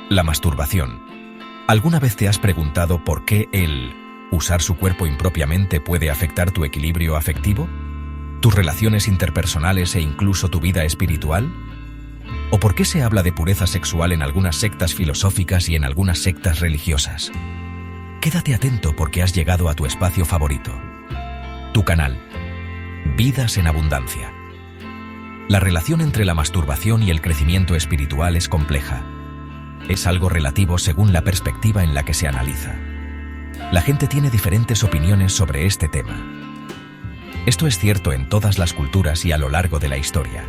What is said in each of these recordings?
La masturbación. ¿Alguna vez te has preguntado por qué el usar su cuerpo impropiamente puede afectar tu equilibrio afectivo, tus relaciones interpersonales e incluso tu vida espiritual? ¿O por qué se habla de pureza sexual en algunas sectas filosóficas y en algunas sectas religiosas? Quédate atento porque has llegado a tu espacio favorito. Tu canal. Vidas en Abundancia. La relación entre la masturbación y el crecimiento espiritual es compleja. Es algo relativo según la perspectiva en la que se analiza. La gente tiene diferentes opiniones sobre este tema. Esto es cierto en todas las culturas y a lo largo de la historia.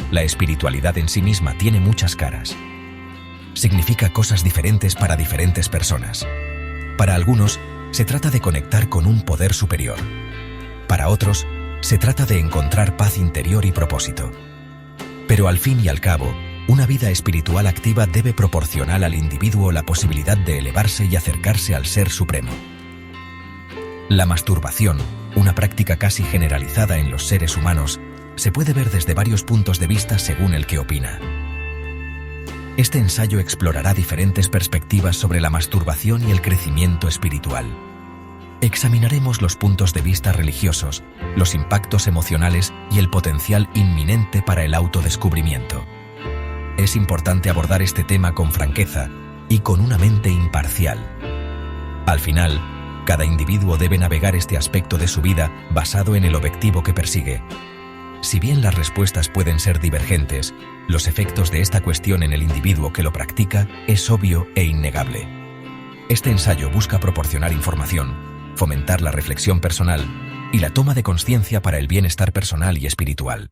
La espiritualidad en sí misma tiene muchas caras. Significa cosas diferentes para diferentes personas. Para algunos, se trata de conectar con un poder superior. Para otros, se trata de encontrar paz interior y propósito. Pero al fin y al cabo, una vida espiritual activa debe proporcionar al individuo la posibilidad de elevarse y acercarse al Ser Supremo. La masturbación, una práctica casi generalizada en los seres humanos, se puede ver desde varios puntos de vista según el que opina. Este ensayo explorará diferentes perspectivas sobre la masturbación y el crecimiento espiritual. Examinaremos los puntos de vista religiosos, los impactos emocionales y el potencial inminente para el autodescubrimiento. Es importante abordar este tema con franqueza y con una mente imparcial. Al final, cada individuo debe navegar este aspecto de su vida basado en el objetivo que persigue. Si bien las respuestas pueden ser divergentes, los efectos de esta cuestión en el individuo que lo practica es obvio e innegable. Este ensayo busca proporcionar información, fomentar la reflexión personal y la toma de conciencia para el bienestar personal y espiritual.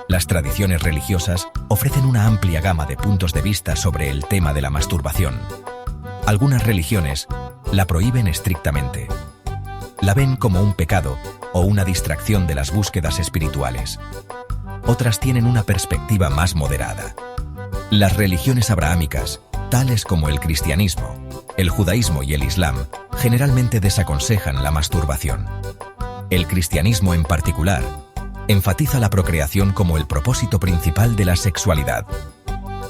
Las tradiciones religiosas ofrecen una amplia gama de puntos de vista sobre el tema de la masturbación. Algunas religiones la prohíben estrictamente. La ven como un pecado o una distracción de las búsquedas espirituales. Otras tienen una perspectiva más moderada. Las religiones abrahámicas, tales como el cristianismo, el judaísmo y el islam, generalmente desaconsejan la masturbación. El cristianismo en particular enfatiza la procreación como el propósito principal de la sexualidad.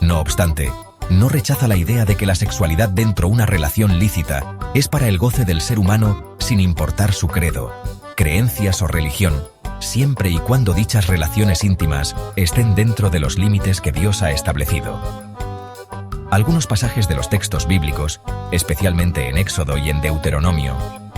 No obstante, no rechaza la idea de que la sexualidad dentro de una relación lícita es para el goce del ser humano sin importar su credo, creencias o religión, siempre y cuando dichas relaciones íntimas estén dentro de los límites que Dios ha establecido. Algunos pasajes de los textos bíblicos, especialmente en Éxodo y en Deuteronomio,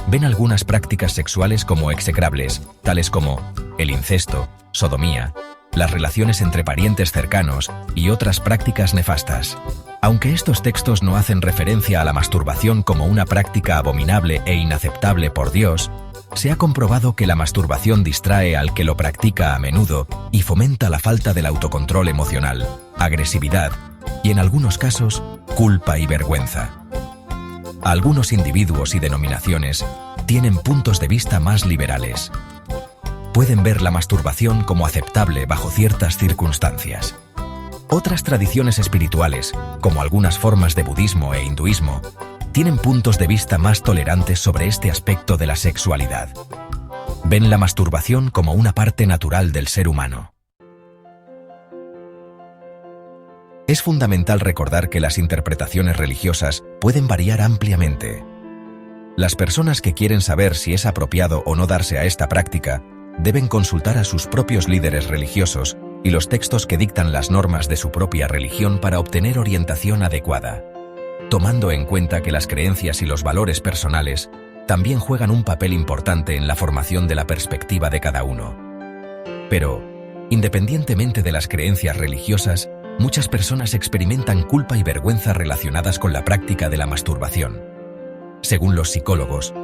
ven algunas prácticas sexuales como execrables, tales como el incesto, sodomía, las relaciones entre parientes cercanos y otras prácticas nefastas. Aunque estos textos no hacen referencia a la masturbación como una práctica abominable e inaceptable por Dios, se ha comprobado que la masturbación distrae al que lo practica a menudo y fomenta la falta del autocontrol emocional, agresividad y, en algunos casos, culpa y vergüenza. Algunos individuos y denominaciones tienen puntos de vista más liberales. Pueden ver la masturbación como aceptable bajo ciertas circunstancias. Otras tradiciones espirituales, como algunas formas de budismo e hinduismo, tienen puntos de vista más tolerantes sobre este aspecto de la sexualidad. Ven la masturbación como una parte natural del ser humano. Es fundamental recordar que las interpretaciones religiosas pueden variar ampliamente. Las personas que quieren saber si es apropiado o no darse a esta práctica deben consultar a sus propios líderes religiosos y los textos que dictan las normas de su propia religión para obtener orientación adecuada, tomando en cuenta que las creencias y los valores personales también juegan un papel importante en la formación de la perspectiva de cada uno. Pero, independientemente de las creencias religiosas, muchas personas experimentan culpa y vergüenza relacionadas con la práctica de la masturbación. Según los psicólogos,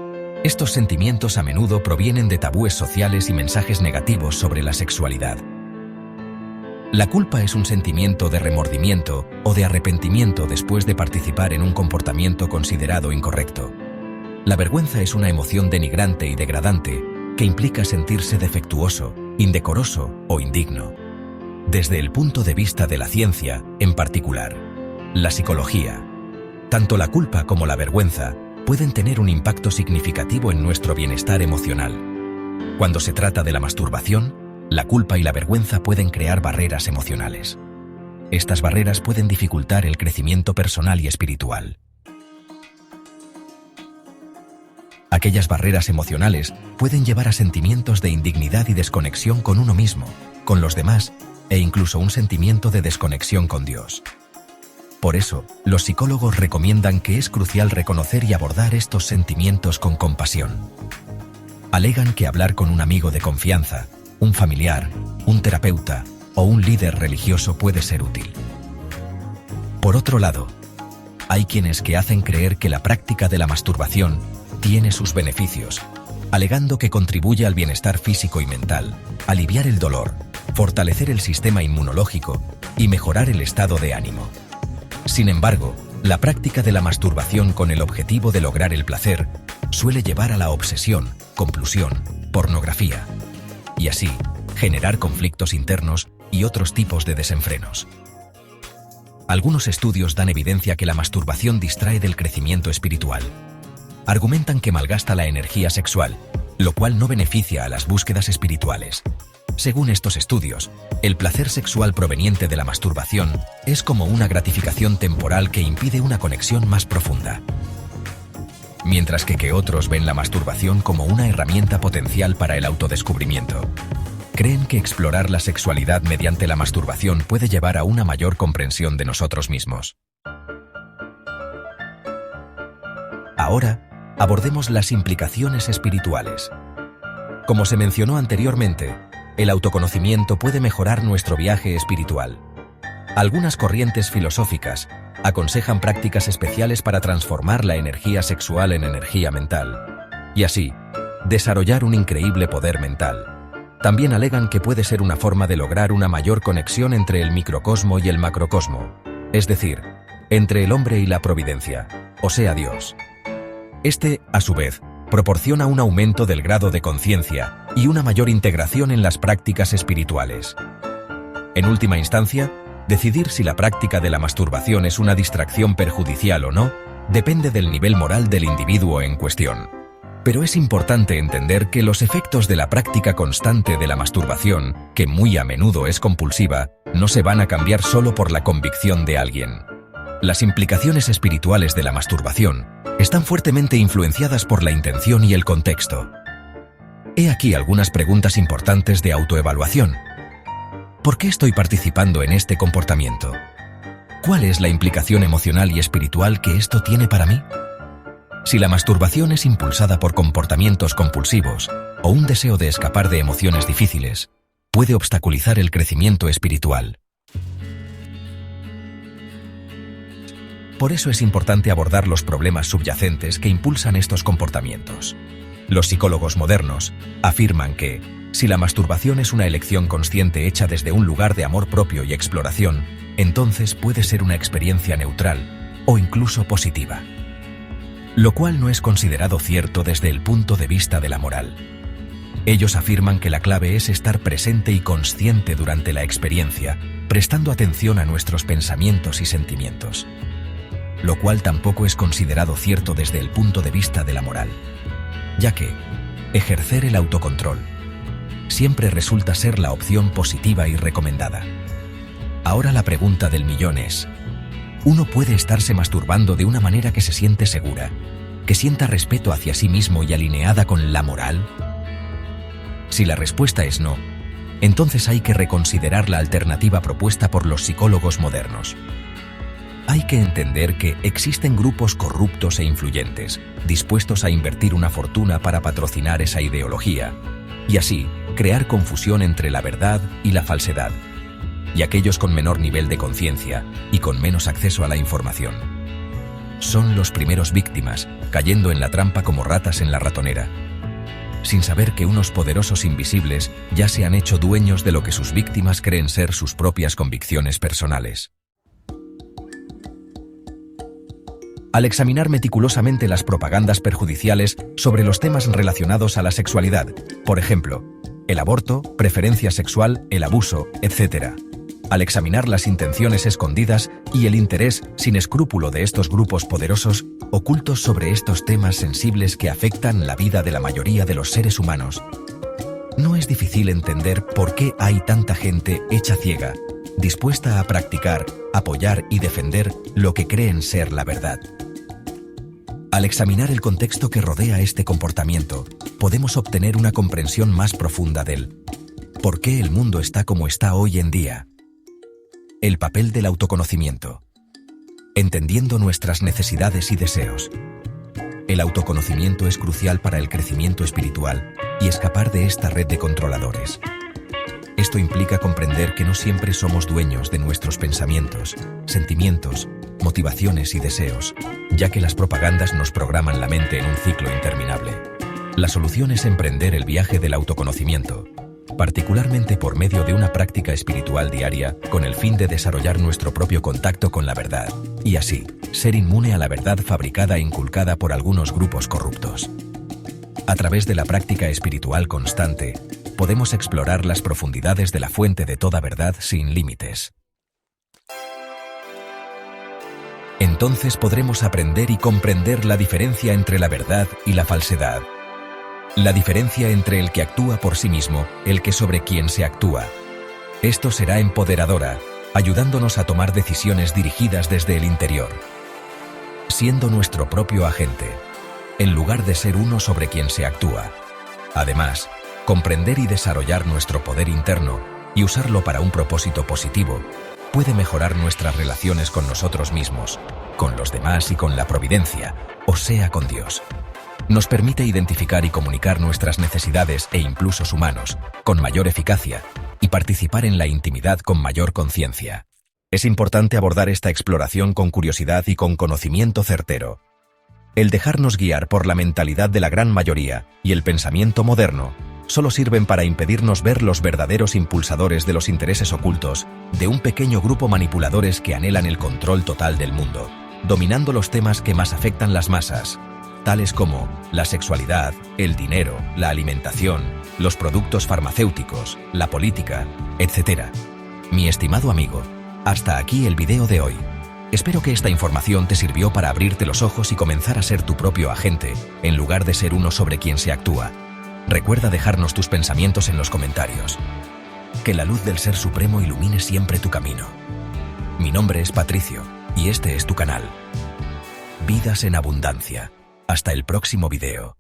estos sentimientos a menudo provienen de tabúes sociales y mensajes negativos sobre la sexualidad. La culpa es un sentimiento de remordimiento o de arrepentimiento después de participar en un comportamiento considerado incorrecto. La vergüenza es una emoción denigrante y degradante que implica sentirse defectuoso, indecoroso o indigno. Desde el punto de vista de la ciencia, en particular, la psicología, tanto la culpa como la vergüenza pueden tener un impacto significativo en nuestro bienestar emocional. Cuando se trata de la masturbación, la culpa y la vergüenza pueden crear barreras emocionales. Estas barreras pueden dificultar el crecimiento personal y espiritual. Aquellas barreras emocionales pueden llevar a sentimientos de indignidad y desconexión con uno mismo, con los demás e incluso un sentimiento de desconexión con Dios. Por eso, los psicólogos recomiendan que es crucial reconocer y abordar estos sentimientos con compasión. Alegan que hablar con un amigo de confianza, un familiar, un terapeuta o un líder religioso puede ser útil. Por otro lado, hay quienes que hacen creer que la práctica de la masturbación tiene sus beneficios, alegando que contribuye al bienestar físico y mental, aliviar el dolor, fortalecer el sistema inmunológico y mejorar el estado de ánimo. Sin embargo, la práctica de la masturbación con el objetivo de lograr el placer suele llevar a la obsesión, compulsión, pornografía, y así generar conflictos internos y otros tipos de desenfrenos. Algunos estudios dan evidencia que la masturbación distrae del crecimiento espiritual. Argumentan que malgasta la energía sexual, lo cual no beneficia a las búsquedas espirituales. Según estos estudios, el placer sexual proveniente de la masturbación es como una gratificación temporal que impide una conexión más profunda. Mientras que otros ven la masturbación como una herramienta potencial para el autodescubrimiento. Creen que explorar la sexualidad mediante la masturbación puede llevar a una mayor comprensión de nosotros mismos. Ahora, abordemos las implicaciones espirituales. Como se mencionó anteriormente, el autoconocimiento puede mejorar nuestro viaje espiritual. Algunas corrientes filosóficas aconsejan prácticas especiales para transformar la energía sexual en energía mental, y así, desarrollar un increíble poder mental. También alegan que puede ser una forma de lograr una mayor conexión entre el microcosmo y el macrocosmo, es decir, entre el hombre y la providencia, o sea, Dios. Este, a su vez, proporciona un aumento del grado de conciencia y una mayor integración en las prácticas espirituales. En última instancia, decidir si la práctica de la masturbación es una distracción perjudicial o no, depende del nivel moral del individuo en cuestión. Pero es importante entender que los efectos de la práctica constante de la masturbación, que muy a menudo es compulsiva, no se van a cambiar solo por la convicción de alguien. Las implicaciones espirituales de la masturbación están fuertemente influenciadas por la intención y el contexto. He aquí algunas preguntas importantes de autoevaluación. ¿Por qué estoy participando en este comportamiento? ¿Cuál es la implicación emocional y espiritual que esto tiene para mí? Si la masturbación es impulsada por comportamientos compulsivos o un deseo de escapar de emociones difíciles, puede obstaculizar el crecimiento espiritual. Por eso es importante abordar los problemas subyacentes que impulsan estos comportamientos. Los psicólogos modernos afirman que, si la masturbación es una elección consciente hecha desde un lugar de amor propio y exploración, entonces puede ser una experiencia neutral o incluso positiva. Lo cual no es considerado cierto desde el punto de vista de la moral. Ellos afirman que la clave es estar presente y consciente durante la experiencia, prestando atención a nuestros pensamientos y sentimientos. Lo cual tampoco es considerado cierto desde el punto de vista de la moral, ya que ejercer el autocontrol siempre resulta ser la opción positiva y recomendada. Ahora la pregunta del millón es: ¿uno puede estarse masturbando de una manera que se siente segura, que sienta respeto hacia sí mismo y alineada con la moral? Si la respuesta es no, entonces hay que reconsiderar la alternativa propuesta por los psicólogos modernos. Hay que entender que existen grupos corruptos e influyentes, dispuestos a invertir una fortuna para patrocinar esa ideología, y así crear confusión entre la verdad y la falsedad, y aquellos con menor nivel de conciencia y con menos acceso a la información. Son los primeros víctimas, cayendo en la trampa como ratas en la ratonera, sin saber que unos poderosos invisibles ya se han hecho dueños de lo que sus víctimas creen ser sus propias convicciones personales. Al examinar meticulosamente las propagandas perjudiciales sobre los temas relacionados a la sexualidad, por ejemplo, el aborto, preferencia sexual, el abuso, etc. Al examinar las intenciones escondidas y el interés sin escrúpulo de estos grupos poderosos, ocultos sobre estos temas sensibles que afectan la vida de la mayoría de los seres humanos, no es difícil entender por qué hay tanta gente hecha ciega dispuesta a practicar, apoyar y defender lo que creen ser la verdad. Al examinar el contexto que rodea este comportamiento, podemos obtener una comprensión más profunda del por qué el mundo está como está hoy en día. El papel del autoconocimiento. Entendiendo nuestras necesidades y deseos. El autoconocimiento es crucial para el crecimiento espiritual y escapar de esta red de controladores. Esto implica comprender que no siempre somos dueños de nuestros pensamientos, sentimientos, motivaciones y deseos, ya que las propagandas nos programan la mente en un ciclo interminable. La solución es emprender el viaje del autoconocimiento, particularmente por medio de una práctica espiritual diaria con el fin de desarrollar nuestro propio contacto con la verdad, y así, ser inmune a la verdad fabricada e inculcada por algunos grupos corruptos. A través de la práctica espiritual constante, podemos explorar las profundidades de la fuente de toda verdad sin límites. Entonces podremos aprender y comprender la diferencia entre la verdad y la falsedad. La diferencia entre el que actúa por sí mismo, el que sobre quien se actúa. Esto será empoderadora, ayudándonos a tomar decisiones dirigidas desde el interior. Siendo nuestro propio agente, en lugar de ser uno sobre quien se actúa. Además, comprender y desarrollar nuestro poder interno y usarlo para un propósito positivo puede mejorar nuestras relaciones con nosotros mismos, con los demás y con la providencia, o sea, con Dios. Nos permite identificar y comunicar nuestras necesidades e impulsos humanos con mayor eficacia y participar en la intimidad con mayor conciencia. Es importante abordar esta exploración con curiosidad y con conocimiento certero. El dejarnos guiar por la mentalidad de la gran mayoría y el pensamiento moderno solo sirven para impedirnos ver los verdaderos impulsadores de los intereses ocultos de un pequeño grupo manipuladores que anhelan el control total del mundo, dominando los temas que más afectan las masas, tales como la sexualidad, el dinero, la alimentación, los productos farmacéuticos, la política, etc. Mi estimado amigo, hasta aquí el video de hoy. Espero que esta información te sirvió para abrirte los ojos y comenzar a ser tu propio agente, en lugar de ser uno sobre quien se actúa. Recuerda dejarnos tus pensamientos en los comentarios. Que la luz del Ser Supremo ilumine siempre tu camino. Mi nombre es Patricio, y este es tu canal. Vidas en Abundancia. Hasta el próximo video.